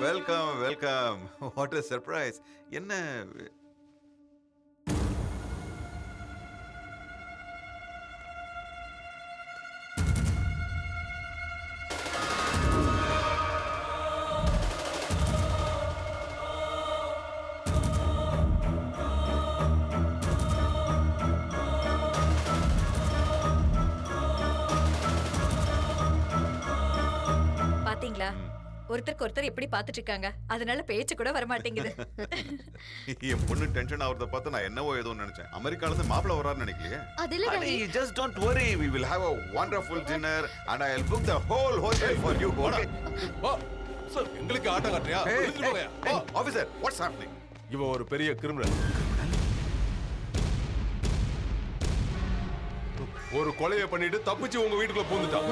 Welcome welcome. What a surprise. என்ன பாத்தீங்களா, ஒருத்தருக்கு ஒருத்தர் எப்படி பாத்துட்டு இருக்காங்க. அதனால பேச்சு கூட வர மாட்டேங்குது. என் பொண்ணு டென்ஷன் ஆவறத பார்த்து நான் என்னவோ ஏதோ நினைச்சேன். அமெரிக்கால இருந்து மாப்பிள்ளை வராருன்னு நினைக்கலையே. அதில்ல daddy. Just don't worry, we will have a wonderful dinner and I'll book the whole hotel for you. Okay? Sir எங்களுக்கு ஆட்டம் காட்டுறியா? Hey, officer, what's happening? இவன் ஒரு பெரிய கிரிமினல். ஒரு கொலையை பண்ணிட்டு தப்பிச்சு உங்க வீட்டுக்குள்ள பூந்துட்டான்.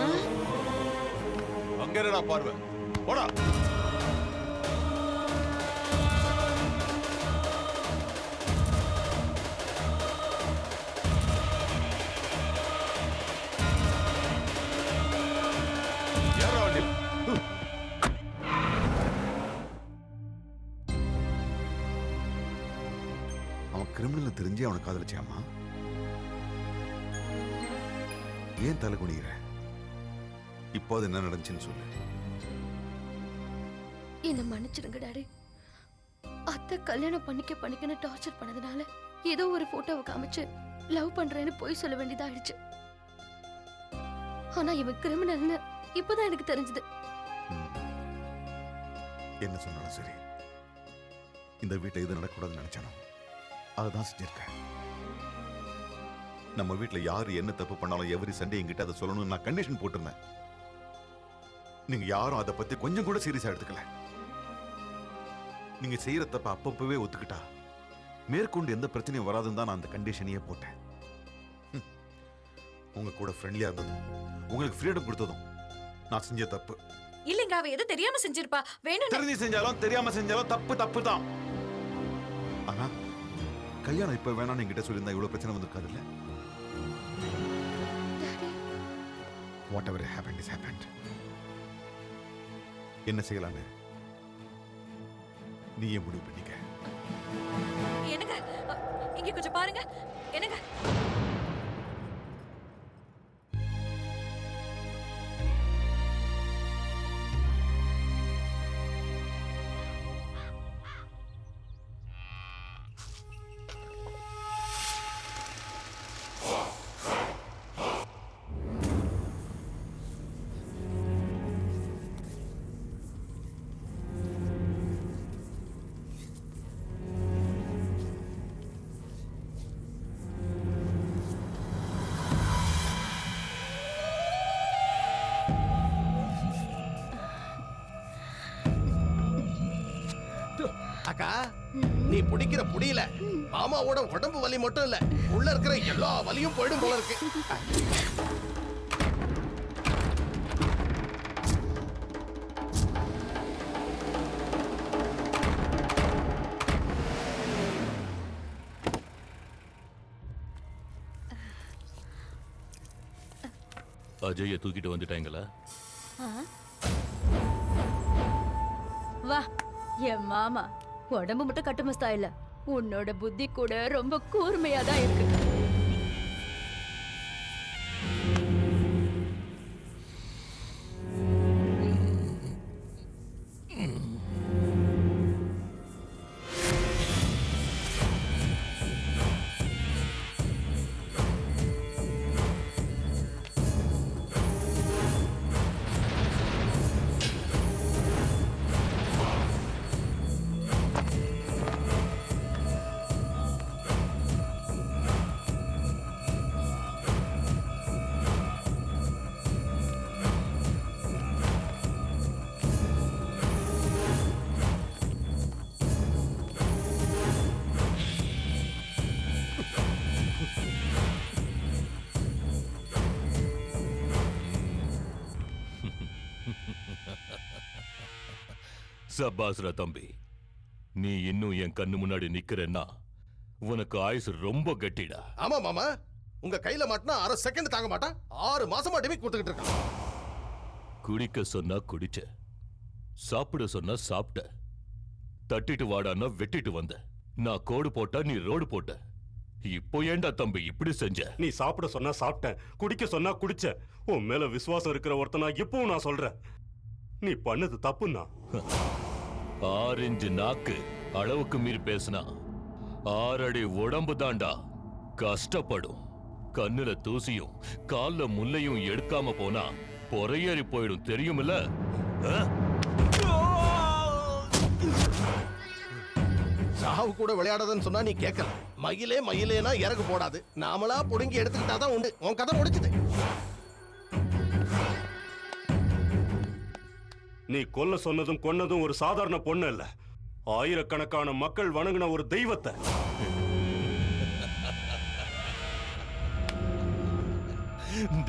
அங்க என்னடா பார்வை? போடா. அவன் கிரிமினல் தெரிஞ்சு அவனை காதலிச்சாமா? ஏன் தலை குனிகிற? இப்போ அது என்ன நடந்துச்சுன்னு சொல்லு. என்ன மன்னிச்சிடுங்க டாடி. அத்தை கல்யாணம் பண்ணிக்கன்னு டார்ச்சர் பண்ணதுனால ஏதோ ஒரு போட்டோவை காமிச்சு லவ் பண்றேன்னு போய் சொல்ல வேண்டியதாயிடுச்சு. ஆனா இவன் கிரிமினல்னு இப்பதான் எனக்கு தெரிஞ்சது. என்ன சொன்னாலும் சரி, இந்த வீட்டை இது நடக்கூடாதுன்னு நினைச்சானோ அதுதான் செஞ்சிருக்கேன். நம்ம வீட்டுல யாரு என்ன தப்பு பண்ணாலும் எவரி சண்டே என்கிட்ட அதை சொல்லணும்னு நான் கண்டிஷன் போட்டிருந்தேன். நீங்க யாரும் அதை பத்தி கொஞ்சம் கூட சீரியஸா எடுத்துக்கல. நீங்க செய்யற தப்ப அப்பப்பவே ஒத்துக்கிட்டா மேற்கொண்டு எந்த பிரச்சனையும் வராதுன்னு தான் நான் அந்த கண்டிஷனையே போட்டேன். உங்க கூட ஃப்ரெண்ட்லியா இருந்ததும் உங்களுக்கு ஃப்ரீடம் கொடுத்ததும் நான் செஞ்ச தப்பு. இல்லங்க, அவ எது தெரியாம செஞ்சிருப்பா. வேணும் தெரிஞ்சு செஞ்சாலும் தெரியாம செஞ்சாலும் தப்பு தப்பு தான். ஆனா கல்யாணம் இப்ப வேணாம்னு என்கிட்ட சொல்லியிருந்தா இவ்வளவு பிரச்சனை வந்திருக்காது இல்ல. Whatever happened is happened. என்ன செய்யலான்னு நீயே முடிவு பண்ணிக்க. என்னங்க, இங்க கொஞ்சம் பாருங்க. என்னங்க, அக்கா, நீ பிடிக்கிற புடியில மாமாவோட உடம்பு வலி மட்டும் இல்ல, உள்ள இருக்கிற எல்லா வலியும் போயிடும் போல இருக்கு. அஜய தூக்கிட்டு வந்துட்டாங்களா? வா, என் மாமா உடம்பு மட்டும் கட்டுமஸ்தா இல்ல, உன்னோட புத்தி கூட ரொம்ப கூர்மையா தான் இருக்கு. சபாஸ்ரா தம்பி, நீ இன்னும் என் கண்ணு முன்னாடி நிக்கிறன்னா உனக்கு ஆயுசு ரொம்ப கட்டிடா. ஆமா மாமா, உங்க கையில மாட்டினா அரை செகண்ட் தாங்க மாட்டான். 6 மாசமா டிமிக் கொடுத்துக்கிட்டு இருக்கான். குடிக்க சொன்னா குடிச்ச, சாப்பிட சொன்னா சாப்பிட்ட, தட்டிட்டு வாடான்னா வெட்டிட்டு வந்த. நான் கோடு போட்டா நீ ரோடு போட்ட. இப்போ ஏண்டா தம்பி இப்படி செஞ்ச? நீ சாப்பிட சொன்னா சாப்பிட்டேன், குடிக்க சொன்னா குடிச்ச. உன் மேல விசுவாசம் இருக்கிற ஒருத்தனா இப்பவும் நான் சொல்றேன், நீ பண்ணது தப்புன்னா. 6 இன்ச்சு நாக்கு அளவுக்கு மீறி பேசினா 6 அடி உடம்பு தாண்டா கஷ்டப்படும். கண்ணுல தூசியும் கால்ல முள்ளையும் எடுக்காம போனா பொறையேறி போயிடும், தெரியுமில்ல? சாவு கூட விளையாடாதன்னு சொன்னா நீ கேட்கல. மயிலே மயிலேனா இறகு போடாது, நாமளா புடுங்கி எடுத்துக்கிட்டாதான் உண்டு. உன் கதை முடிச்சுது. நீ கொல்ல சொன்னதும் கொன்னதும் ஒரு சாதாரண பொண்ணு இல்ல, ஆயிரக்கணக்கான மக்கள் வணங்கின ஒரு தெய்வத்தை.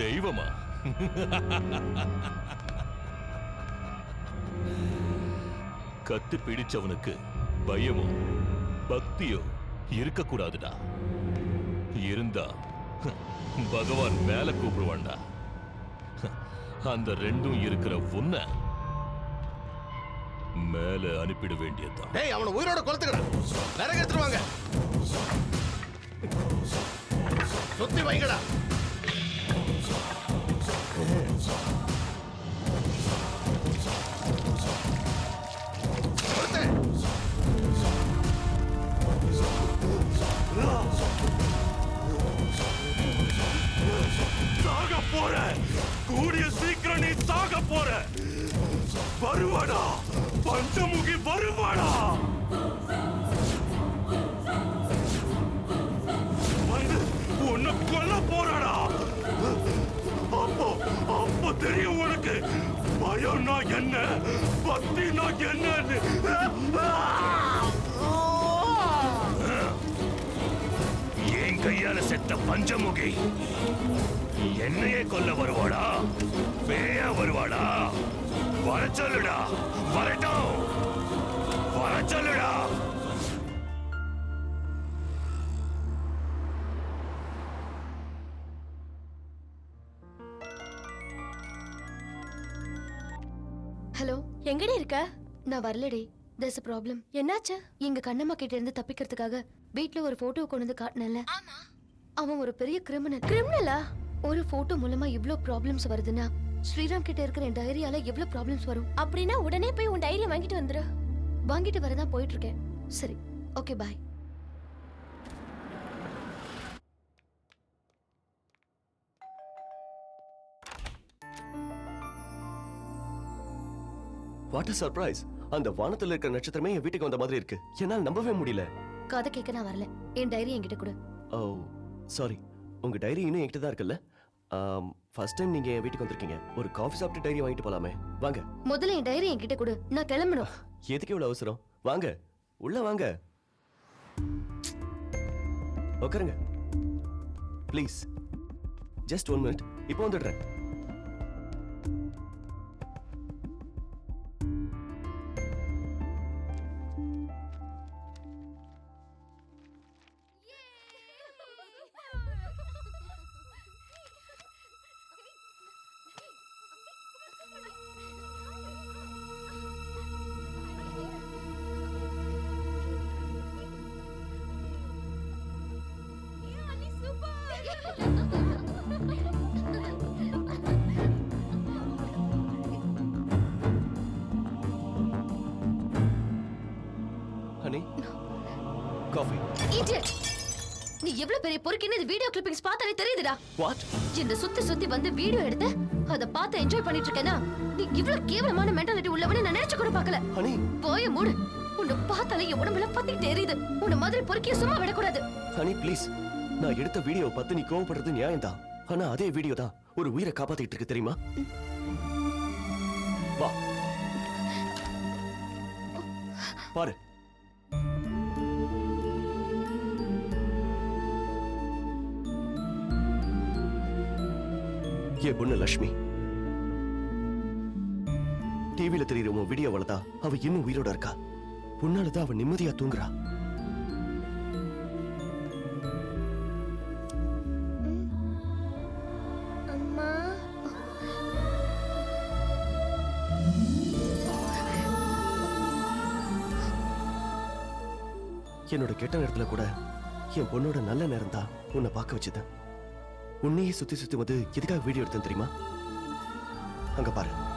தெய்வமா? கத்து பிடிச்சவனுக்கு பயமோ பக்தியோ இருக்கக்கூடாதுடா. இருந்தா பகவான் மேல கூப்பிடுவான்டா. அந்த ரெண்டும் இருக்கிற உன்னை மேல அனுப்பிட வேண்டியதுதான். டேய், அவனை உயிரோட கொளுத்துக்கடா. விறகு எடுத்துருவாங்க, சுத்தி வைங்கடா. சாக போற, கூடிய சீக்கிரம் நீ சாக போற. வருவாடா, பஞ்சமுகி வருவாடா. வந்து உன்னை கொல்ல போறாடா. அப்போ தெரியும் உனக்கு பயம்னா என்ன, பக்தினா என்னன்னு. என் கையால செத்த பஞ்சமுகி என்னையே கொல்ல வருவாடா? பேயா வருவாடா? வர சொல்லுடா, வரட்டும், வர சொல்லுடா. ஹலோ, எங்கடி இருக்க? நான் வரலடி. there's a problem. என்னாச்சு? எங்க கண்ணம்மா கிட்ட இருந்து தப்பிக்கிறதுக்காக வீட்ல ஒரு போட்டோ கொண்டு வந்து காட்டினேன்ல, அவன் ஒரு பெரிய கிரிமினல். கிரிமினலா? ஒரு போட்டோ மூலமா இவ்ளோ ப்ராப்ளம்ஸ் வருதுன்னா ஸ்ரீராம் கிட்ட இருக்கிற என் டைரியால எவ்ளோ ப்ராப்ளம்ஸ் வரும். அப்படின்னா உடனே போய் உன் டைரியை வாங்கிட்டு வந்துரு. வாங்கிட்டு வரதான் போயிட்டு இருக்கேன். சரி, okay, bye. What a surprise! அந்த வானத்துல இருக்கிற நட்சத்திரமே என் வீட்டுக்கு வந்த மாதிரி இருக்கு. என்னால் நம்பவே முடியல. கதை கேட்க நான் வரல. என் டைரி என்கிட்ட கொடு. ஓ சாரி, உங்க டைரி இன்னும் என்கிட்ட தான் இருக்குல்ல? ஃபர்ஸ்ட் டைம் நீங்க என் வீட்டுக்கு வந்திருக்கீங்க. ஒரு காஃபி சாப்பிட்டு டைரி வாங்கிட்டு போலாமே? வாங்க. முதல்ல என் டைரி என்கிட்ட கொடு, நான் கிளம்பணும். எதுக்கு இவ்வளவு அவசரம்? வாங்க, உள்ள வாங்க, உட்காருங்க ப்ளீஸ். ஜஸ்ட் 1 minute, இப்போ வந்துடுறேன். Honey, coffee. இடியட்! நீ எவ்வளவு பெரிய பொறுக்கின்னு இந்த வீடியோ கிளிப்பிங்ஸ் பார்த்தாலே தெரியுதுடா. வாட்? இந்த சுத்தி வந்து வீடியோ எடுத்து அத பார்த்து என்ஜாய் பண்ணிட்டு இருக்கேனா? நீ இவ்வளவு கேவலமான மென்டாலிட்டி உள்ளவனே நான் நினைச்சு கூட பார்க்கல. ஹனி, போய் மூடு. உன்னை பார்த்தாலே என் உடம்புல பத்திக்கிட்டே எரியுது. உன்னை மாதிரி பொறுக்கிய சும்மா விடக்கூடாது. ஹனி ப்ளீஸ், நான் எடுத்த வீடியோ பார்த்து நீ கோவப்படுறது நியாயம் தான். ஆனா அதே வீடியோ தான் ஒரு உயிரை காப்பாத்திட்டு இருக்கு, தெரியுமா? வா பாரு. என் பொண்ணு லட்சுமி டிவில தெரியுற உன் வீடியோவால தான் அவ இன்னும் உயிரோட இருக்கா. உன்னாலதான் அவ நிம்மதியா தூங்குறா. அம்மா, என்னோட கெட்ட நேரத்துல கூட என் பொண்ணோட நல்ல நேரம் தான் உன்னை பார்க்க வச்சது. உன்னையே சுத்தி சுத்தி வந்து எதுக்காக வீடியோ எடுத்தேன் தெரியுமா? அங்க பாரு.